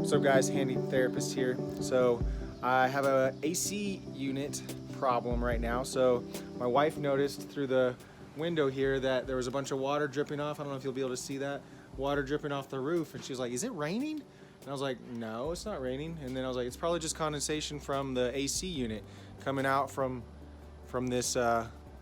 What's up guys, Handy Therapist here. So I have a AC unit problem right now. So my wife noticed through the window here that there was a bunch of water dripping off. I don't know if you'll be able to see that. Water dripping off the roof, and she was like, is it raining? And I was like, no, it's not raining. And then I was like, it's probably just condensation from the AC unit coming out from this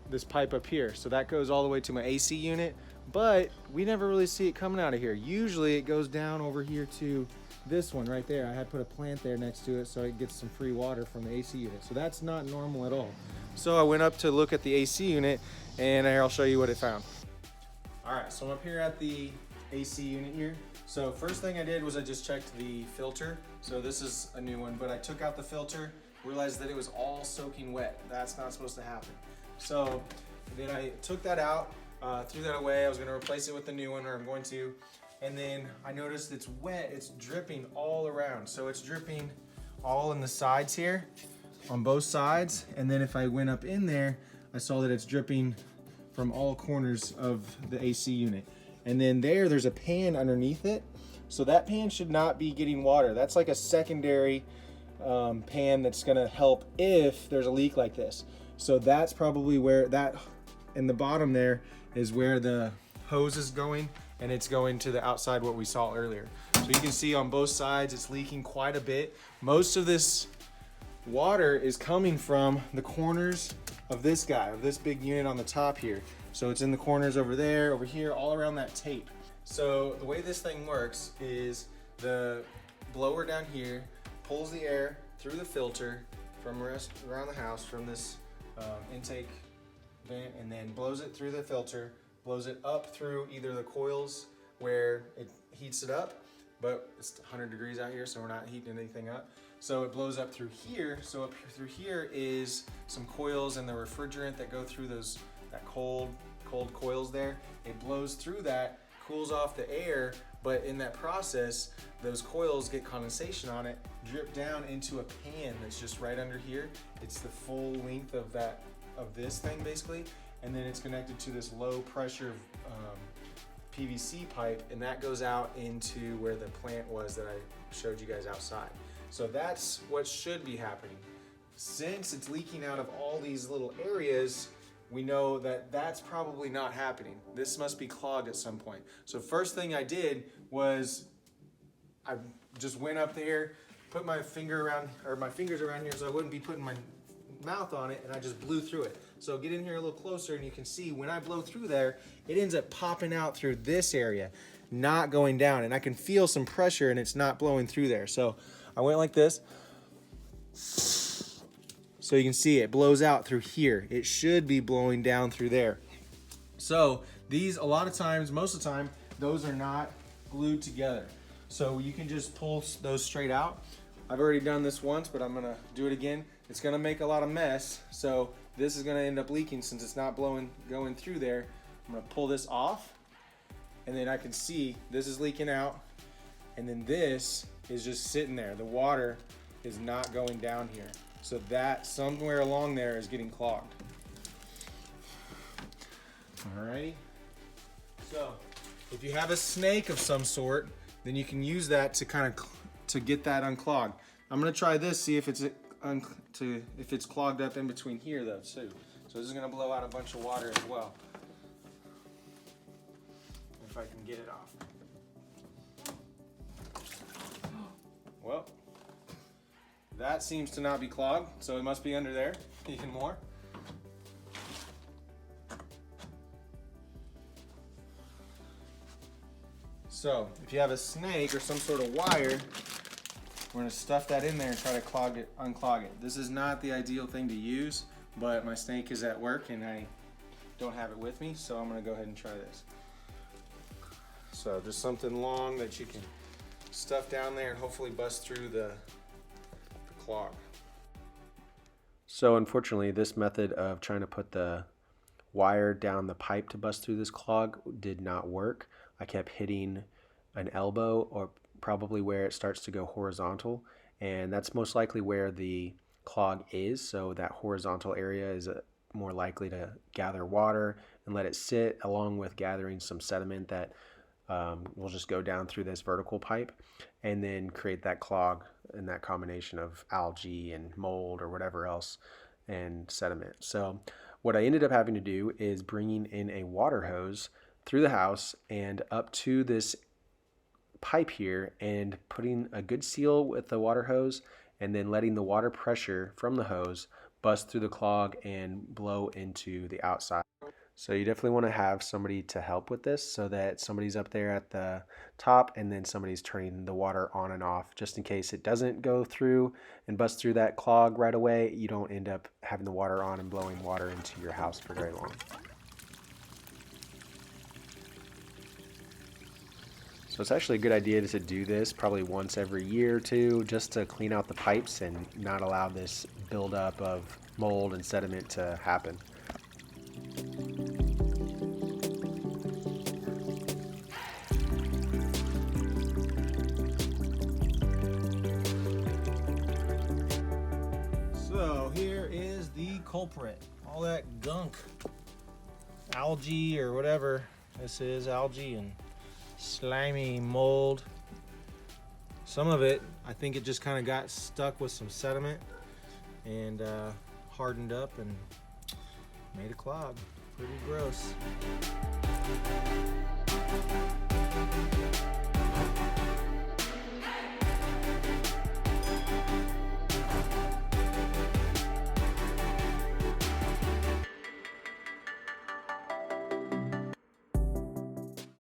this pipe up here. So that goes all the way to my AC unit, but we never really see it coming out of here. Usually it goes down over here to this one right there. I had put a plant there next to it so it gets some free water from the AC unit. So that's not normal at all. So I went up to look at the AC unit, and I'll show you what it found. All right, so I'm up here at the AC unit here. So first thing I did was I just checked the filter. So this is a new one, but I took out the filter, realized that it was all soaking wet. That's not supposed to happen. So then I took that out, threw that away. I was gonna replace it with the new one, or I'm going to. And then I noticed it's wet, it's dripping all around. So it's dripping all in the sides here, on both sides. And then if I went up in there, I saw that it's dripping from all corners of the AC unit. And then there's a pan underneath it. So that pan should not be getting water. That's like a secondary pan that's gonna help if there's a leak like this. So that's probably where that, in the bottom there, is where the hose is going, and it's going to the outside, what we saw earlier. So you can see on both sides it's leaking quite a bit. Most of this water is coming from the corners of this guy, of this big unit on the top here. So it's in the corners over there, over here, all around that tape. So the way this thing works is the blower down here pulls the air through the filter from around the house, from this intake vent, and then blows it through the filter, blows it up through either the coils where it heats it up, but it's 100 degrees out here, so we're not heating anything up. So it blows up through here. So up through here is some coils and the refrigerant that go through that cold coils there. It blows through that, cools off the air, but in that process, those coils get condensation on it, drip down into a pan that's just right under here. It's the full length of this thing basically, and then it's connected to this low pressure PVC pipe, and that goes out into where the plant was that I showed you guys outside. So that's what should be happening. Since it's leaking out of all these little areas, we know that that's probably not happening. This must be clogged at some point. So first thing I did was I just went up there, put my fingers around here so I wouldn't be putting my mouth on it, and I just blew through it. So get in here a little closer, and you can see when I blow through there, it ends up popping out through this area, not going down, and I can feel some pressure and it's not blowing through there. So I went like this. So you can see it blows out through here. It should be blowing down through there. So these, a lot of times, most of the time, those are not glued together. So you can just pull those straight out. I've already done this once, but I'm gonna do it again. It's gonna make a lot of mess. So this is gonna end up leaking since it's not going through there. I'm gonna pull this off, and then I can see this is leaking out, and then this is just sitting there. The water is not going down here. So that somewhere along there is getting clogged. Alrighty. So if you have a snake of some sort, then you can use that to get that unclogged. I'm gonna try this, see if it's clogged up in between here though too. So this is gonna blow out a bunch of water as well. If I can get it off. Well, that seems to not be clogged, so it must be under there even more. So if you have a snake or some sort of wire, we're gonna stuff that in there and try to unclog it. This is not the ideal thing to use, but my snake is at work and I don't have it with me, so I'm gonna go ahead and try this. So just something long that you can stuff down there and hopefully bust through the clog. So unfortunately, this method of trying to put the wire down the pipe to bust through this clog did not work. I kept hitting an elbow, or probably where it starts to go horizontal, and that's most likely where the clog is. So that horizontal area is more likely to gather water and let it sit, along with gathering some sediment that will just go down through this vertical pipe and then create that clog and that combination of algae and mold or whatever else and sediment. So what I ended up having to do is bringing in a water hose through the house and up to this pipe here and putting a good seal with the water hose and then letting the water pressure from the hose bust through the clog and blow into the outside. So you definitely want to have somebody to help with this so that somebody's up there at the top and then somebody's turning the water on and off just in case it doesn't go through and bust through that clog right away. You don't end up having the water on and blowing water into your house for very long. So it's actually a good idea to do this probably once every year or two just to clean out the pipes and not allow this buildup of mold and sediment to happen. So here is the culprit. All that gunk, algae or whatever this is, algae and slimy mold. Some of it, I think it just kind of got stuck with some sediment and hardened up and made a clog. Pretty gross.